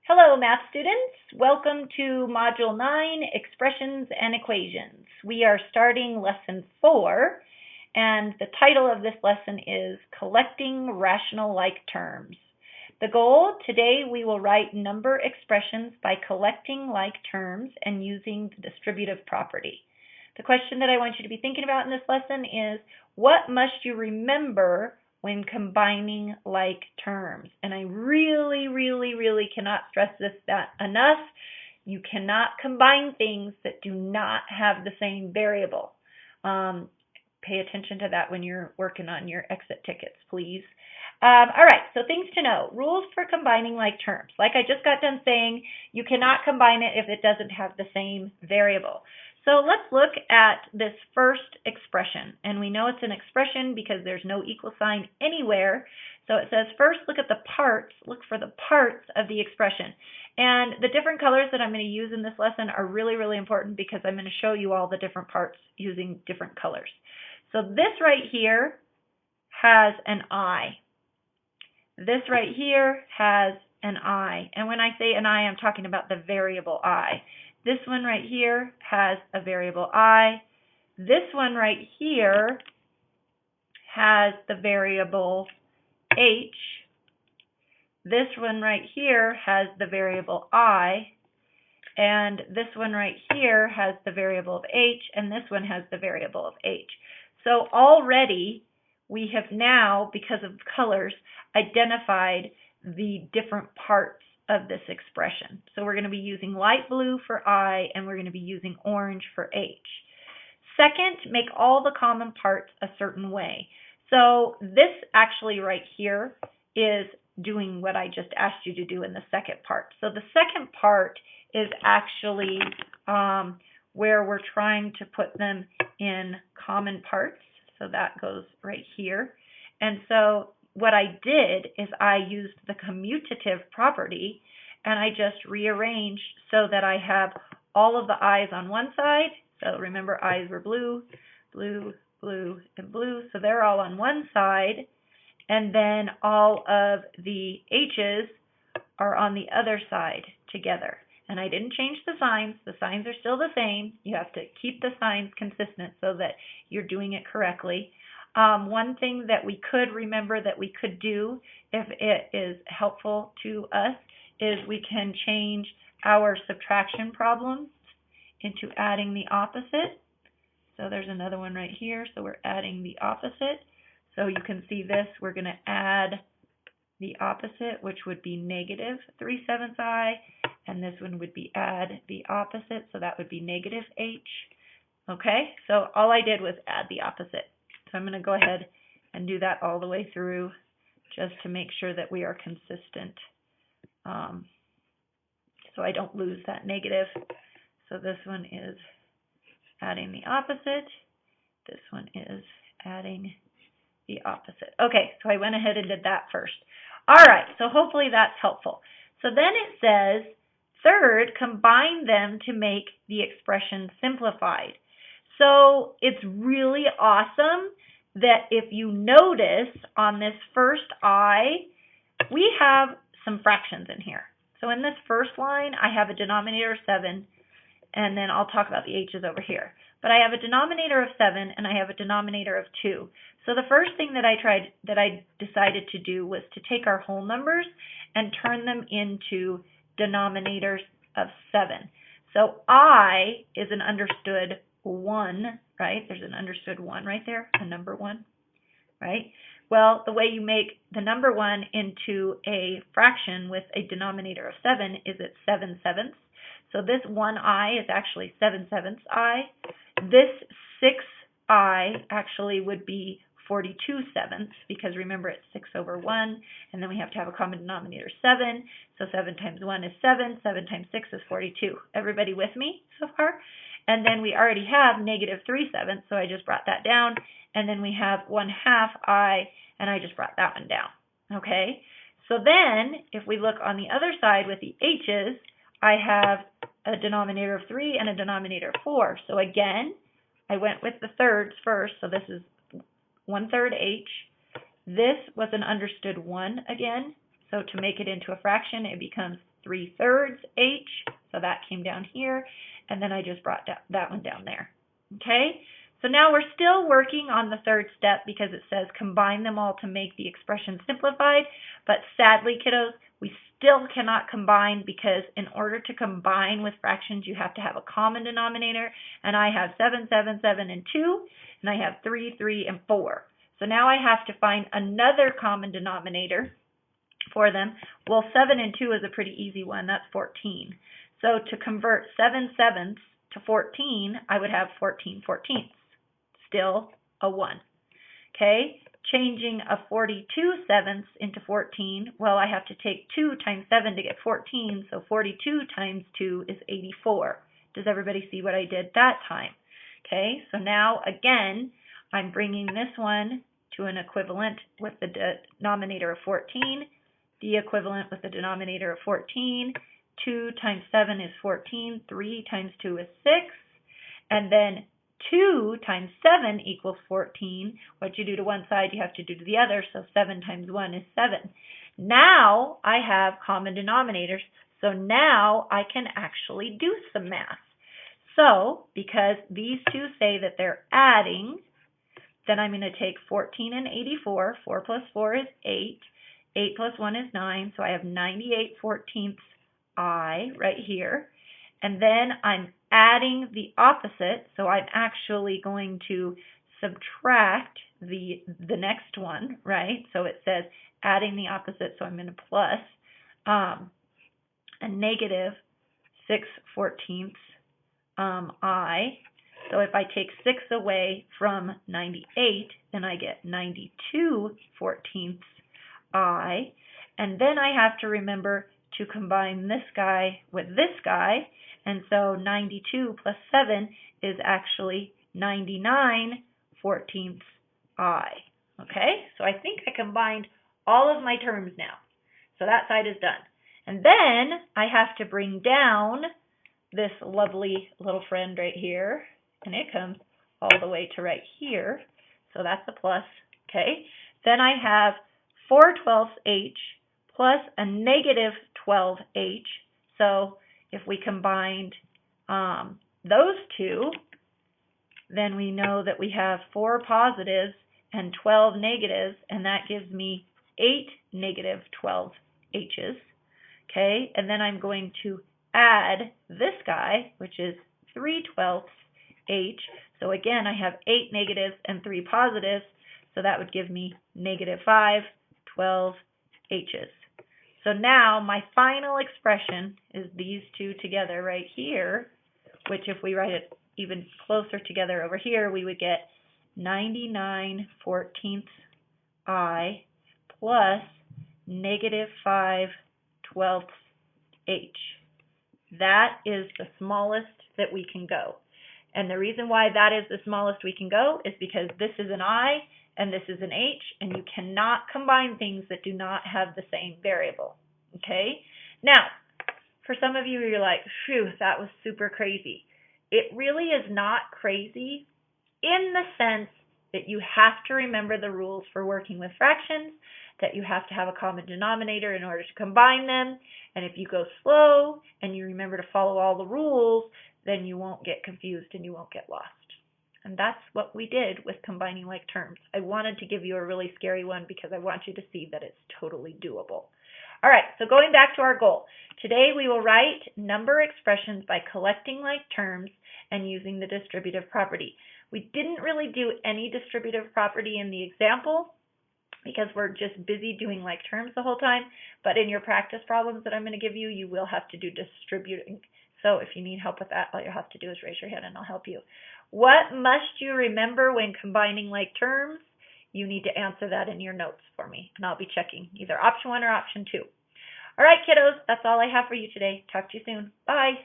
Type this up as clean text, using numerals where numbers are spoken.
Hello, math students. Welcome to Module 9, Expressions and Equations. We are starting Lesson 4, and the title of this lesson is Collecting Rational-like Terms. The goal, today we will write number expressions by collecting like terms and using the distributive property. The question that I want you to be thinking about in this lesson is, what must you remember when combining like terms? And I really cannot stress this enough. You cannot combine things that do not have the same variable. Pay attention to that when you're working on your exit tickets, please. All right, so things to know. Rules for combining like terms. Like I just got done saying, you cannot combine it if it doesn't have the same variable. So let's look at this first expression. And we know it's an expression because there's no equal sign anywhere. So it says first look at the parts, look for the parts of the expression. And the different colors that I'm going to use in this lesson are really important because I'm going to show you all the different parts using different colors. So this right here has an I. This right here has an I. And when I say an I, I'm talking about the variable I. This one right here has a variable I. This one right here has the variable H. This one right here has the variable I. And this one right here has the variable of H. And this one has the variable of H. So already we have now, because of colors, identified the different parts of this expression. So we're going to be using light blue for I, and we're going to be using orange for H. Second, make all the common parts a certain way. So this actually right here is doing what I just asked you to do in the second part. So the second part is actually where we're trying to put them in common parts. So that goes right here. And so what I did is I used the commutative property and I just rearranged so that I have all of the I's on one side. So remember, I's were blue, blue, blue, and blue. So they're all on one side. And then all of the H's are on the other side together. And I didn't change the signs. The signs are still the same. You have to keep the signs consistent so that you're doing it correctly. One thing that we could remember that we could do, if it is helpful to us, is we can change our subtraction problems into adding the opposite. So there's another one right here. So we're adding the opposite. So you can see this. We're going to add the opposite, which would be negative 3/7 I. And this one would be add the opposite. So that would be negative H. Okay, so all I did was add the opposite. So I'm going to go ahead and do that all the way through just to make sure that we are consistent. So I don't lose that negative. So this one is adding the opposite. This one is adding the opposite. Okay, so I went ahead and did that first. All right, so hopefully that's helpful. So then it says, third, combine them to make the expression simplified. So it's really awesome that if you notice on this first I, we have some fractions in here. So in this first line, I have a denominator of 7, and then I'll talk about the H's over here. But I have a denominator of 7, and I have a denominator of 2. So the first thing that I decided to do was to take our whole numbers and turn them into denominators of 7. So I is an understood 1, right? There's an understood 1 right there, a number 1, right? Well, the way you make the number 1 into a fraction with a denominator of 7 is it's 7/7. So this 1I is actually 7/7 I. This 6I actually would be 42/7 because remember it's 6/1, and then we have to have a common denominator 7. So 7 times 1 is 7. 7 times 6 is 42. Everybody with me so far? And then we already have negative 3/7, so I just brought that down. And then we have 1/2 I, and I just brought that one down. Okay? So then, if we look on the other side with the H's, I have a denominator of 3 and a denominator of 4. So again, I went with the thirds first. So this is 1/3 H. This was an understood 1 again. So to make it into a fraction, it becomes 3/3 h, so that came down here, and then I just brought that one down there. Okay, so now we're still working on the third step because it says combine them all to make the expression simplified, but sadly, kiddos, we still cannot combine because in order to combine with fractions, you have to have a common denominator, and I have 7, 7, 7, and 2, and I have 3, 3, and 4. So now I have to find another common denominator for them. Well, 7 and 2 is a pretty easy one. That's 14. So to convert 7 sevenths to 14, I would have 14 14ths. Still a 1. Okay, changing a 42 sevenths into 14, well, I have to take 2 times 7 to get 14, so 42 times 2 is 84. Does everybody see what I did that time? Okay, so now again, I'm bringing this one to an equivalent with the denominator of 14, the equivalent with the denominator of 14. 2 times 7 is 14, 3 times 2 is 6, and then 2 times 7 equals 14. What you do to one side, you have to do to the other, so 7 times 1 is 7. Now I have common denominators, so now I can actually do some math. So, because these two say that they're adding, then I'm going to take 14 and 84. 4 plus 4 is 8. 8 plus 1 is 9, so I have 98 14ths I right here. And then I'm adding the opposite, so I'm actually going to subtract the next one, right? So it says adding the opposite, so I'm going to plus a negative 6 14ths I. So if I take 6 away from 98, then I get 92 14ths I. And then I have to remember to combine this guy with this guy. And so 92 plus 7 is actually 99 14ths I. Okay, so I think I combined all of my terms now. So that side is done. And then I have to bring down this lovely little friend right here, and it comes all the way to right here. So that's a plus. Okay, then I have 4/12 h plus a negative 12 h. So if we combined those two, then we know that we have 4 positives and 12 negatives, and that gives me 8 negative 12 h's. Okay, and then I'm going to add this guy, which is 3/12 h. So again, I have 8 negatives and 3 positives, so that would give me negative 5 12 h's. So now my final expression is these two together right here, which if we write it even closer together over here, we would get 99 14ths I plus negative 5 12ths h. That is the smallest that we can go. And the reason why that is the smallest we can go is because this is an I and this is an h, and you cannot combine things that do not have the same variable. Okay? Now, for some of you, you're like, phew, that was super crazy. It really is not crazy in the sense that you have to remember the rules for working with fractions, that you have to have a common denominator in order to combine them, and if you go slow and you remember to follow all the rules, then you won't get confused and you won't get lost. And that's what we did with combining like terms. I wanted to give you a really scary one because I want you to see that it's totally doable. All right, so going back to our goal. Today we will write number expressions by collecting like terms and using the distributive property. We didn't really do any distributive property in the example because we're just busy doing like terms the whole time, but in your practice problems that I'm going to give you, you will have to do distributing. So if you need help with that, all you have to do is raise your hand and I'll help you. What must you remember when combining like terms? You need to answer that in your notes for me, and I'll be checking either option 1 or option 2. All right, kiddos, that's all I have for you today. Talk to you soon. Bye.